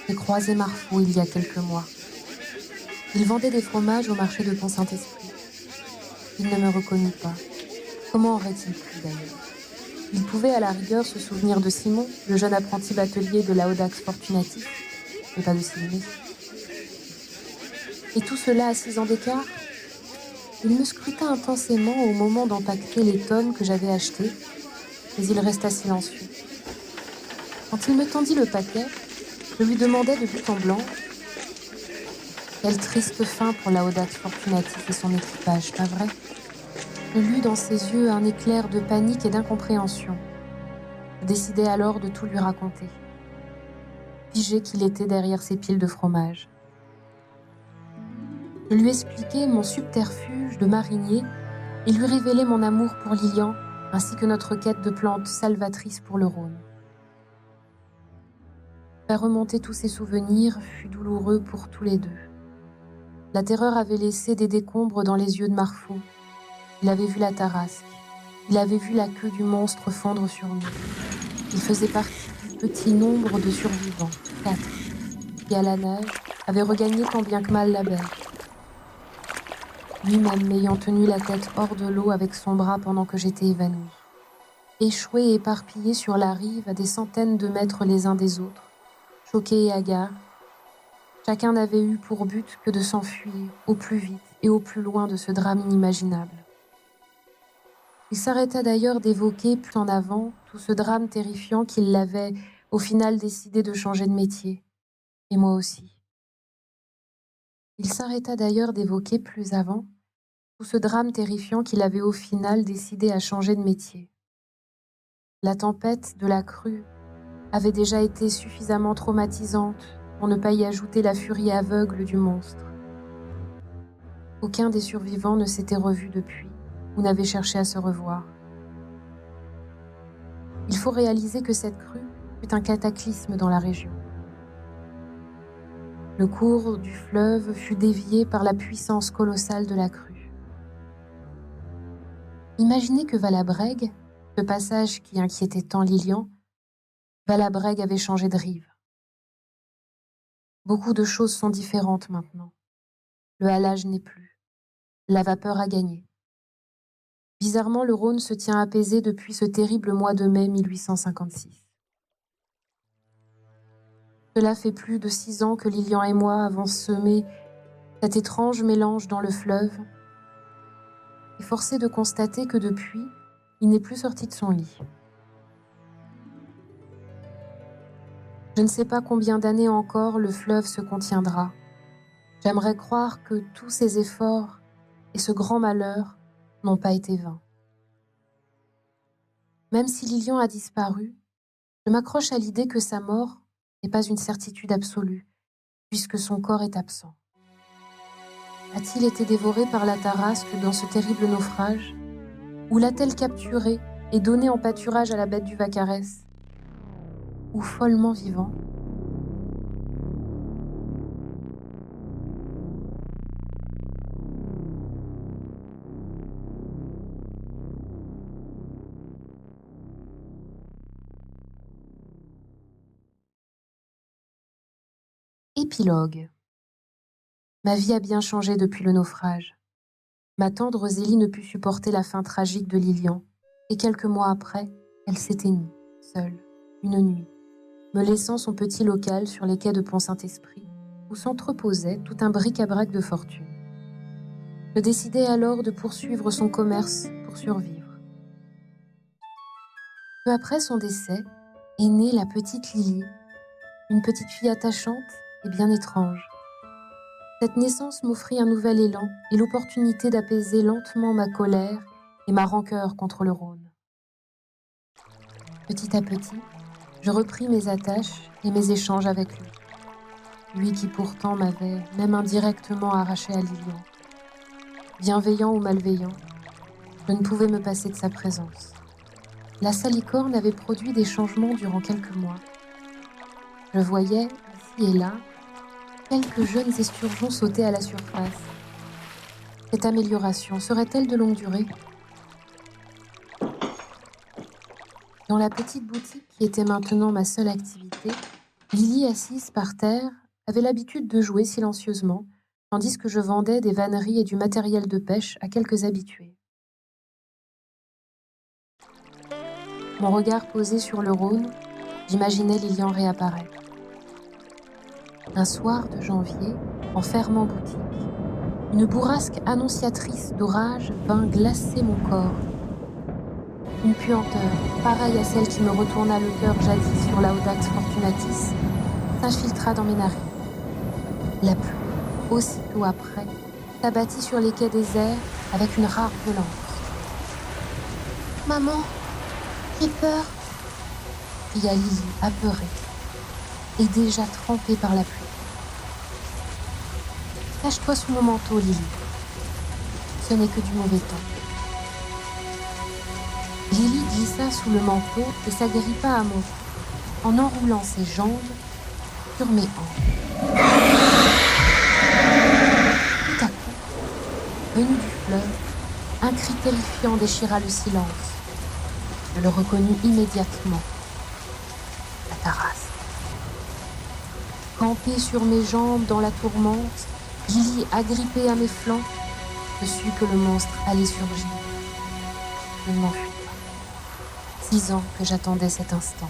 J'ai croisé Marfo il y a quelques mois. Il vendait des fromages au marché de Pont-Saint-Esprit. Il ne me reconnut pas. Comment aurait-il pu d'ailleurs? Il pouvait à la rigueur se souvenir de Simon, le jeune apprenti batelier de la Audax Fortunatis, mais pas de Sylvie. Et tout cela à 6 ans d'écart? Il me scruta intensément au moment d'empaqueter les tonnes que j'avais achetées, mais il resta silencieux. Quand il me tendit le paquet, je lui demandai de but en blanc: quelle triste fin pour la Audax Fortunatis et son équipage, pas vrai? Je lus dans ses yeux un éclair de panique et d'incompréhension. Je décidai alors de tout lui raconter. Figé qu'il était derrière ces piles de fromage. Je lui expliquai mon subterfuge de marinier et lui révélai mon amour pour Lilian, ainsi que notre quête de plantes salvatrices pour le Rhône. Faire remonter tous ces souvenirs fut douloureux pour tous les deux. La terreur avait laissé des décombres dans les yeux de Marfo. Il avait vu la tarasque. Il avait vu la queue du monstre fondre sur nous. Il faisait partie du petit nombre de survivants, 4, qui à la nage avaient regagné tant bien que mal la berge. Lui-même m'ayant tenu la tête hors de l'eau avec son bras pendant que j'étais évanouie. Échoués et éparpillés sur la rive à des centaines de mètres les uns des autres, choqués et hagards, chacun n'avait eu pour but que de s'enfuir au plus vite et au plus loin de ce drame inimaginable. Il s'arrêta d'ailleurs d'évoquer plus en avant tout ce drame terrifiant qu'il l'avait au final décidé de changer de métier, et moi aussi. Il s'arrêta d'ailleurs d'évoquer plus avant tout ce drame terrifiant qu'il avait au final décidé à changer de métier. La tempête de la crue avait déjà été suffisamment traumatisante pour ne pas y ajouter la furie aveugle du monstre. Aucun des survivants ne s'était revu depuis ou n'avait cherché à se revoir. Il faut réaliser que cette crue fut un cataclysme dans la région. Le cours du fleuve fut dévié par la puissance colossale de la crue. Imaginez que Valabrègue, ce passage qui inquiétait tant Lilian, Valabrègue avait changé de rive. Beaucoup de choses sont différentes maintenant. Le halage n'est plus. La vapeur a gagné. Bizarrement, le Rhône se tient apaisé depuis ce terrible mois de mai 1856. Cela fait plus de 6 ans que Lilian et moi avons semé cet étrange mélange dans le fleuve, et forcé de constater que depuis, il n'est plus sorti de son lit. Je ne sais pas combien d'années encore le fleuve se contiendra. J'aimerais croire que tous ces efforts et ce grand malheur n'ont pas été vains. Même si Lilian a disparu, je m'accroche à l'idée que sa mort n'est pas une certitude absolue, puisque son corps est absent. A-t-il été dévoré par la tarasque dans ce terrible naufrage? Ou l'a-t-elle capturé et donné en pâturage à la bête du Vaccarès? Ou follement vivant? Épilogue. Ma vie a bien changé depuis le naufrage. Ma tendre Zélie ne put supporter la fin tragique de Lilian, et quelques mois après, elle s'éteignit, seule, une nuit, me laissant son petit local sur les quais de Pont-Saint-Esprit, où s'entreposait tout un bric-à-brac de fortune. Je décidai alors de poursuivre son commerce pour survivre. Peu après son décès, est née la petite Lily, une petite fille attachante et bien étrange. Cette naissance m'offrit un nouvel élan et l'opportunité d'apaiser lentement ma colère et ma rancœur contre le Rhône. Petit à petit, je repris mes attaches et mes échanges avec lui. Lui qui pourtant m'avait même indirectement arraché à Lilian. Bienveillant ou malveillant, je ne pouvais me passer de sa présence. La salicorne avait produit des changements durant quelques mois. Je voyais, ici et là, quelques jeunes esturgeons sauter à la surface. Cette amélioration serait-elle de longue durée? Dans la petite boutique qui était maintenant ma seule activité, Lily, assise par terre, avait l'habitude de jouer silencieusement, tandis que je vendais des vanneries et du matériel de pêche à quelques habitués. Mon regard posé sur le Rhône, j'imaginais Lilian réapparaître. Un soir de janvier, en fermant boutique, une bourrasque annonciatrice d'orage vint glacer mon corps. Une puanteur, pareille à celle qui me retourna le cœur jadis sur la Audax Fortunatis, s'infiltra dans mes narines. La pluie, aussitôt après, s'abattit sur les quais déserts avec une rare violence. « Maman, j'ai peur !» cria Lily, apeurée, et déjà trempée par la pluie. « Cache-toi sous mon manteau, Lily. Ce n'est que du mauvais temps. » Lily glissa sous le manteau et s'agrippa à mon cou, en enroulant ses jambes sur mes hanches. Tout à coup, venu du fleuve, un cri terrifiant déchira le silence. Je le reconnus immédiatement. La Tarasque. Campée sur mes jambes dans la tourmente, Lily agrippée à mes flancs, je sus que le monstre allait surgir. Je ne m'enfuis pas. 6 ans que j'attendais cet instant.